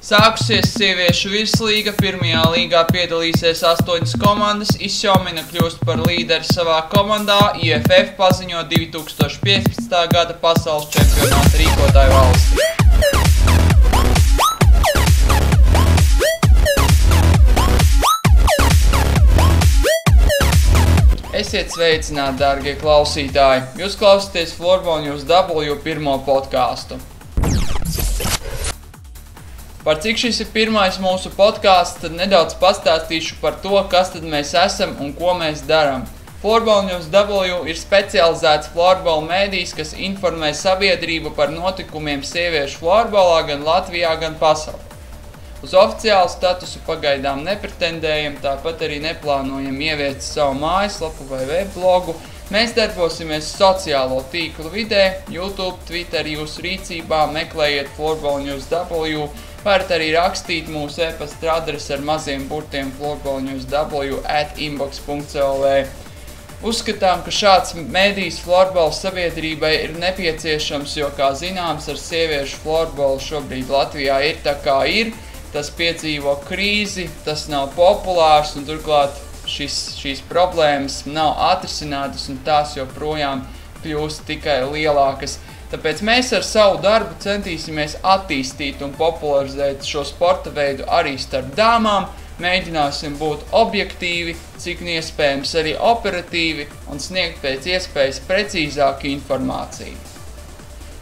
Sākusies sieviešu virslīga, pirmajā līgā piedalīsies 8 komandas, Izsjomina kļūst par līderi savā komandā, IFF paziņo 2015. gada pasaules čempionāta rīkotāju valsti. Esiet sveicināti, dārgie klausītāji! Jūs klausāties Floorball News W pirmo podkāstu. Par cik šis ir pirmais mūsu podkāsts, tad nedaudz pastāstīšu par to, kas tad mēs esam un ko mēs darām. Floorball News W ir specializēts floorball mēdījis, kas informē sabiedrību par notikumiem sieviešu floorballā gan Latvijā, gan pasaulē. Uz oficiālu statusu pagaidām nepretendējam, tāpat arī neplānojam ieviest savu mājaslapu vai webblogu. Mēs darbosimies sociālo tīklu vidē, YouTube, Twitter jūsu rīcībā, meklējiet Floorball News W, varat arī rakstīt mūsu e-pasta adresi ar maziem burtiem floorballnewsw@inbox.lv. Uzskatām, ka šāds mēdījis floorball sabiedrībai ir nepieciešams, jo, kā zināms, ar sieviešu floorballu šobrīd Latvijā ir tā kā ir. Tas piedzīvo krīzi, tas nav populārs un turklāt šīs problēmas nav atrisinātas un tās joprojām kļūst tikai lielākas. Tāpēc mēs ar savu darbu centīsimies attīstīt un popularizēt šo sporta veidu arī starp dāmām, mēģināsim būt objektīvi, cik iespējams arī operatīvi un sniegt pēc iespējas precīzāku informāciju.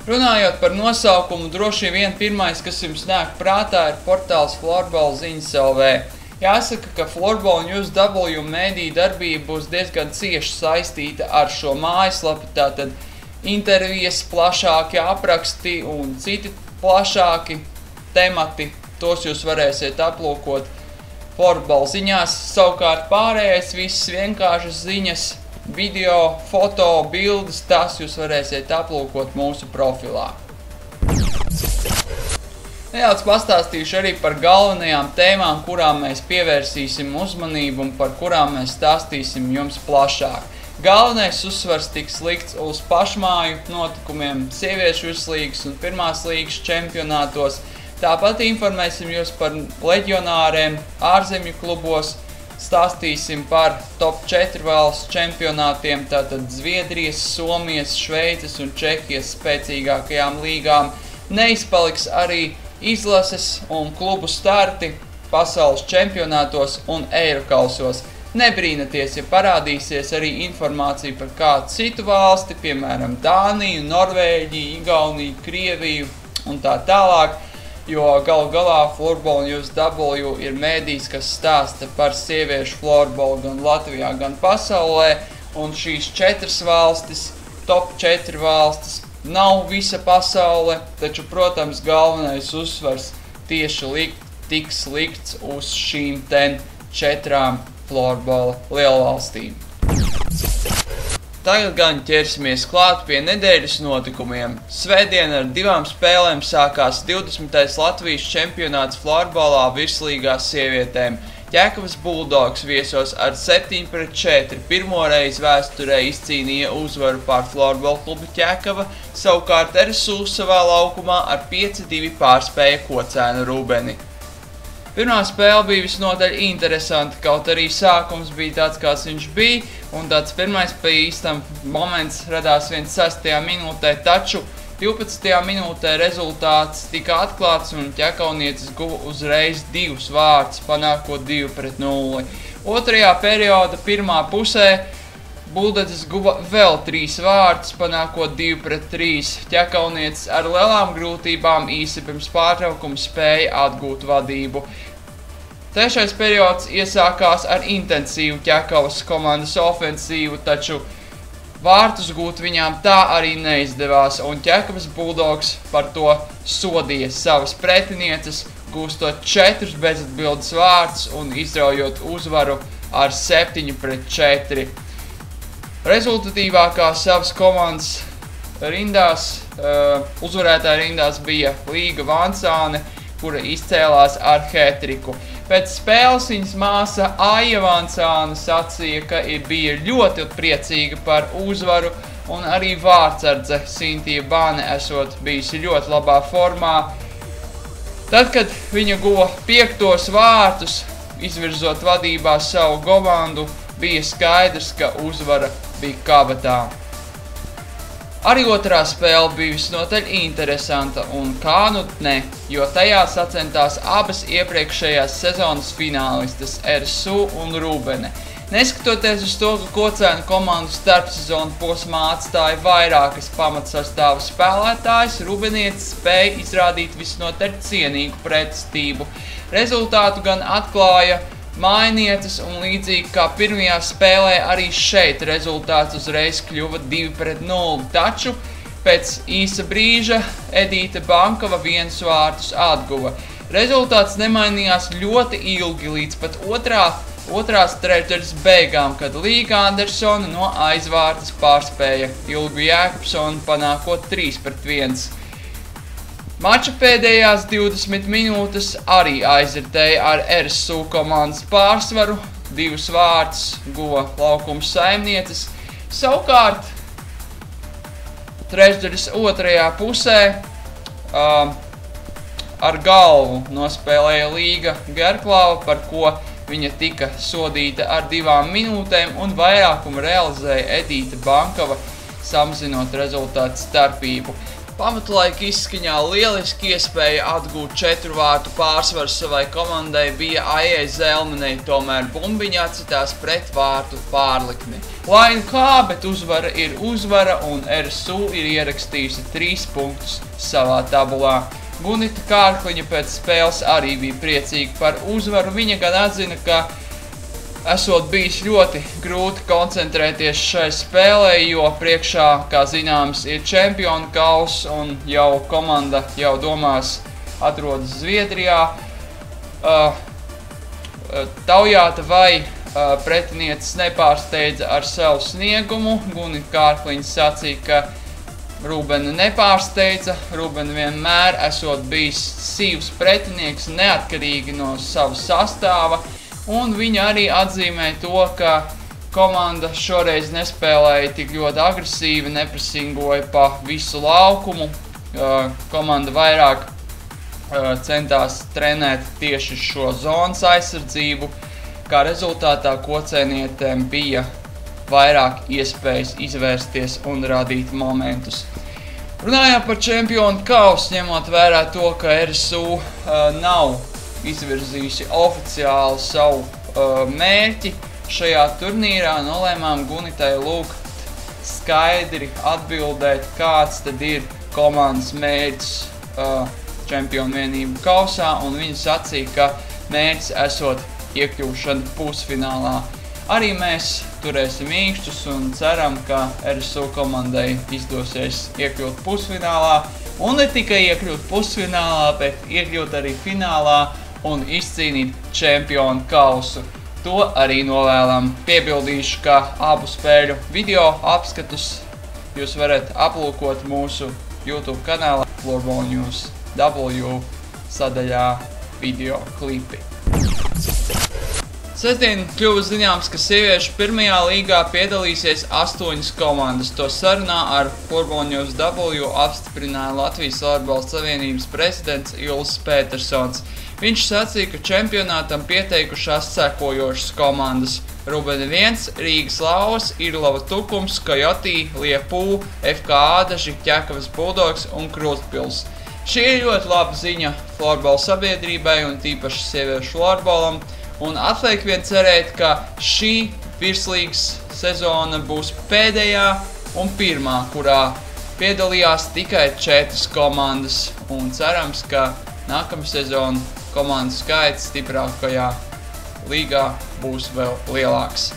Runājot par nosaukumu, droši vien pirmais, kas jums nāk prātā, ir portāls Floorball ziņas LV. Jāsaka, ka Floorball News W mēdīja darbība būs diezgan cieši saistīta ar šo mājaslapu, tātad intervijas, plašāki apraksti un citi plašāki temati, tos jūs varēsiet aplūkot Floorball ziņās. Savukārt pārējais viss vienkāršas ziņas, video, foto, bildes, tas jūs varēsiet aplūkot mūsu profilā. Nedaudz pastāstīšu arī par galvenajām tēmām, kurām mēs pievērsīsim uzmanību un par kurām mēs stāstīsim jums plašāk. Galvenais uzsvars tiks likts uz pašmāju notikumiem sieviešu virslīgas un pirmās līgas čempionātos. Tāpat informēsim jūs par leģionāriem ārzemju klubos, stāstīsim par top 4 valsts čempionātiem, tātad Zviedrijas, Somijas, Šveices un Čehijas spēcīgākajām līgām. Neizpaliks arī izlases un klubu starti pasaules čempionātos un Eirokausos. Nebrīnaties, ja parādīsies arī informācija par kādu citu valsti, piemēram Dāniju, Norvēģiju, Igauniju, Krieviju un tā tālāk, jo galu galā Floorball News W ir mēdījis, kas stāsta par sieviešu floorballu gan Latvijā, gan pasaulē, un šīs 4 valstis, top 4 valstis, nav visa pasaule, taču, protams, galvenais uzsvars tieši tiks likts uz šīm 4 floorballa lielvalstīm. Tagad gan ķersimies klāt pie nedēļas notikumiem. Svētdien ar 2 spēlēm sākās 20. Latvijas čempionāts floorballā virslīgā sievietēm. Ķekavas Bulldogs viesos ar 7-4 pirmo reizi vēsturē izcīnīja uzvaru pār Floorball klubu Ķekava, savukārt RSU savā laukumā ar 5-2 pārspēja Kocēnu Rūbeni. Pirmā spēle bija visnotaļ interesanti, kaut arī sākums bija tāds, kāds viņš bija, un tāds pirmais pa īstam moments radās 6. minūtē, taču 12. minūtē rezultāts tika atklāts un ķekavniecis guva uzreiz 2 vārtus, panākot 2-0. Otrajā perioda pirmā pusē Bulldogs guva vēl 3 vārtus, panākot 2-3. Ķekavniecis ar lielām grūtībām īsi pirms pārtraukuma spēja atgūt vadību. Trešais periods iesākās ar intensīvu Ķekavas komandas ofensīvu, taču vārtus gūt viņām tā arī neizdevās, un Ķekavas Bulldogs par to sodīja savas pretinieces, gūstot 4 bezatbildes vārtus un izraujot uzvaru ar 7-4. Rezultatīvākā savas komandas rindās, uzvarētāja rindās bija Līga Vansāne, kura izcēlās ar hat-triku. Pēc spēles viņas māsa Aija Vansāne sacīja, ka bija ļoti priecīga par uzvaru, un arī vārdsardze Sintija Bāne esot bijusi ļoti labā formā. Tad, kad viņa guva 5. vārtus, izvirzot vadībā savu komandu, bija skaidrs, ka uzvara bija kabatā. Arī otrā spēle bija visnotaļ interesanta, un kā nu ne, jo tajā sacentās abas iepriekšējās sezonas finālistes RSU un Rubene. Neskatoties uz to, ka Kocēnu komandu starpsezonu posmā atstāja vairākas pamatsastāva spēlētājas, Rubenietis spēja izrādīt visnotaļ cienīgu pretestību. Rezultātu gan atklāja mājnieces, un līdzīgi kā pirmajā spēlē, arī šeit rezultāts uzreiz kļuva 2-0, taču pēc īsa brīža Edīte Bankova 1 vārtus atguva. Rezultāts nemainījās ļoti ilgi līdz pat otrās trešdaļas beigām, kad Līga Andersona no aizvārtas pārspēja Ilgu Jēkabsonu, panākot 3-1. Mača pēdējās 20 minūtes arī aizritēja ar RSU komandas pārsvaru, 2 vārtus guva laukuma saimnieces. Savukārt, trešdaļas otrajā pusē ar galvu nospēlēja Līga Gerklava, par ko viņa tika sodīta ar 2 minūtēm, un vairākumu realizēja Edīte Bankova, samazinot rezultātu starpību. Pamatlaika izskaņā lieliski iespēja atgūt 4 vārtu pārsvaru savai komandai bija Aijai Zelmenei, tomēr bumbiņa atcitās pret vārtu pārlikni. Lai nu kā, bet uzvara ir uzvara, un RSU ir ierakstījusi 3 punktus savā tabulā. Gunita Kārkliņa pēc spēles arī bija priecīga par uzvaru. Viņa gan atzina, ka esot bijis ļoti grūti koncentrēties šai spēlē, jo priekšā, kā zināms, ir čempionu kauss un jau komanda jau domās atrodas Zviedrijā. Taujāta vai pretinieces nepārsteidza ar savu sniegumu. Gunita Kārkliņa sacīja, ka Rubene nepārsteidza. Rubene vienmēr esot bijis sīvs pretinieks, neatkarīgi no sava sastāva. Un viņa arī atzīmē to, ka komanda šoreiz nespēlēja tik ļoti agresīvi, nepresingoja pa visu laukumu. Komanda vairāk centās trenēt tieši šo zonas aizsardzību, kā rezultātā kocēnietēm bija vairāk iespējas izvērsties un radīt momentus. Runājot par čempionu kausu, ņemot vērā to, ka RSU nav izvirzījusi oficiāli savu mērķi šajā turnīrā, nolēmām Gunitai lūgt skaidri atbildēt, kāds tad ir komandas mērķis čempionu vienību kausā, un viņa sacīja, ka mērķis esot iekļūšana pusfinālā. Arī mēs turēsim īkšķus un ceram, ka RSU komandai izdosies iekļūt pusfinālā, un ne tikai iekļūt pusfinālā, bet iekļūt arī finālā un izcīnīt čempionu kausu. To arī novēlam. Piebildīšu, ka abu spēļu video apskatus jūs varat aplūkot mūsu YouTube kanālā Floorball News W sadaļā video klipi. Sestdien kļuva zināms, ka sieviešu pirmajā līgā piedalīsies 8 komandas. To sarunā ar Floorball News W apstiprināja Latvijas Floorball Savienības prezidents Juls Petersons. Viņš sacīja, ka čempionātam pieteikušās sekojošas komandas: Rubene 1, Rīgas Lauvas, Irlava Tukums, Kojotī, Liepū, FK Ādaži, Ķekavas Bulldogs un Krustpils. Šī ir ļoti laba ziņa floorball sabiedrībai un tīpaši sieviešu floorballam, un atliek vien cerēt, ka šī virslīgas sezona būs pēdējā un pirmā, kurā piedalījās tikai 4 komandas, un cerams, ka nākamā sezona komandu skaits stiprākajā līgā būs vēl lielāks.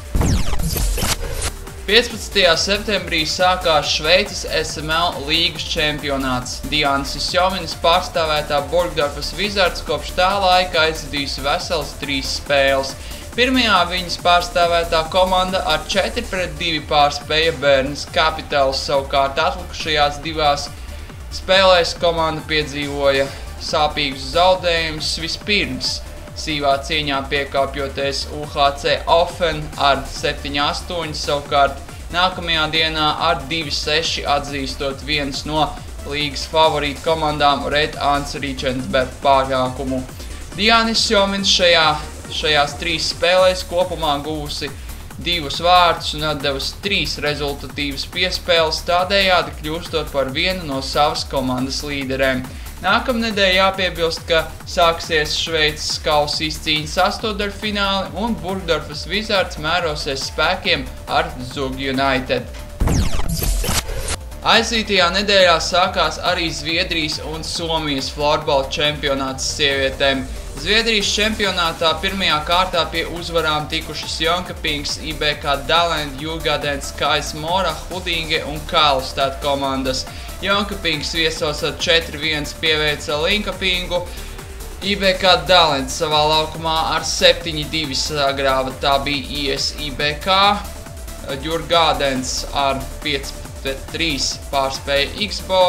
15. septembrī sākās Šveices SML līgas čempionāts. Diānas Isjominas pārstāvētā Burgdorfas Wizards kopš tā laika aizvadījusi veselas 3 spēles. Pirmajā viņas pārstāvētā komanda ar 4-2 pārspēja Bērnas Capitals, savukārt atlikušajās 2 spēlēs komanda piedzīvoja sāpīgus zaudējumus vispirms. Sīvā cīņā piekāpjoties UHC Ofen ar 7-8, savukārt nākamajā dienā ar 2-6 atzīstot viens no līgas favorītu komandām Red Ants Rīčensberga pārākumu. Diānis Jomins šajās 3 spēlēs kopumā guvusi 2 vārtus un atdevusi 3 rezultatīvas piespēles, tādējādi kļūstot par vienu no savas komandas līderēm. Nākamnedēļ jāpiebilst, ka sāksies Šveices kausa izcīņas 8. un Burgdorfas Wizards mērosies spēkiem ar Zug United. Aizītajā nedēļā sākās arī Zviedrijas un Somijas florbola čempionāts sievietēm. Zviedrijas čempionātā pirmajā kārtā pie uzvarām tikušas Jonkapings, IBK Dalend, Djurgårdens, KS Mora, Hudinge un Karlstad komandas. Jonkapings viesos ar 4-1 pieveica Linkapingu, IBK Dalend savā laukumā ar 7-2 sagrāva, tā bija IS IBK, Djurgårdens ar 5-3 pārspēja Xbo,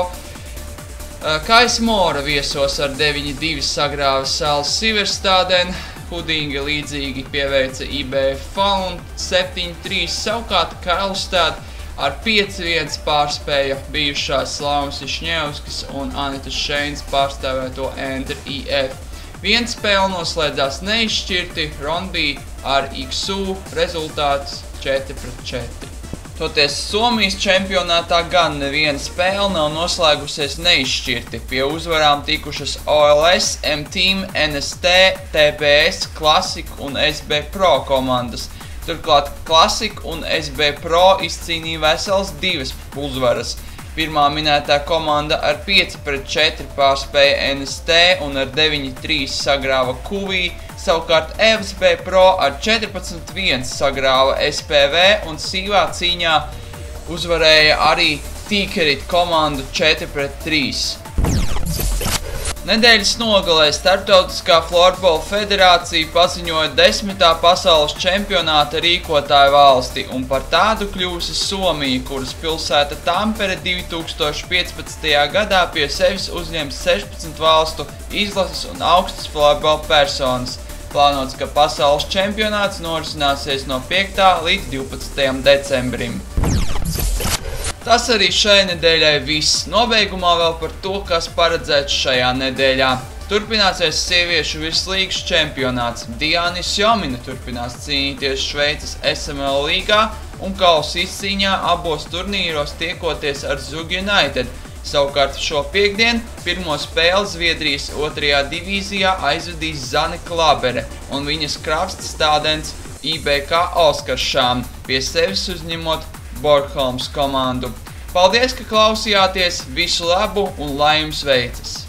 KS Mora viesos ar 9-2 sagrāva Sals Siverstaden, Hudinge līdzīgi pieveica IBF Falun 7-3, savukārt Karlstad ar 5-1 pārspēja bijušās Slaumas Išņevskas un Anitas Šeins pārstāvēto Enter IF. Viena spēle noslēdzās neizšķirti, Ronby ar XU rezultāts 4-4. Toties Somijas čempionātā gan neviena spēle nav noslēgusies neizšķirti. Pie uzvarām tikušas OLS, M-Team, NST, TPS, Classic un SB Pro komandas. Turklāt Classic un SB Pro izcīnīja veselas 2 uzvaras. Pirmā minētā komanda ar 5-4 pārspēja NST un ar 9-3 sagrāva QV, savukārt FSB Pro ar 14-1 sagrāva SPV un sīvā cīņā uzvarēja arī Tīkerit komandu 4-3. Nedēļas nogalē Starptautiskā florbola federācija paziņoja 10. pasaules čempionāta rīkotāju valsti, un par tādu kļūsi Somija, kuras pilsēta Tampere 2015. gadā pie sevis uzņems 16 valstu izlases un augstas florbola personas. Plānots, ka pasaules čempionāts norisināsies no 5. līdz 12. decembrim. Tas arī šai nedēļai viss. Nobeigumā vēl par to, kas paredzēts šajā nedēļā. Turpināsies sieviešu virslīgas čempionāts. Diānis Jomina turpinās cīnīties Šveices SML līgā un kausa izcīņā abos turnīros tiekoties ar Zug United. Savukārt šo piekdienu pirmo spēli Zviedrijas 2. divīzijā aizvedīs Zane Klabere un viņas krāpststādens IBK Oskarsšām, pie sevis uzņemot Borgholms komandu. Paldies, ka klausījāties, visu labu un lai jums veicas!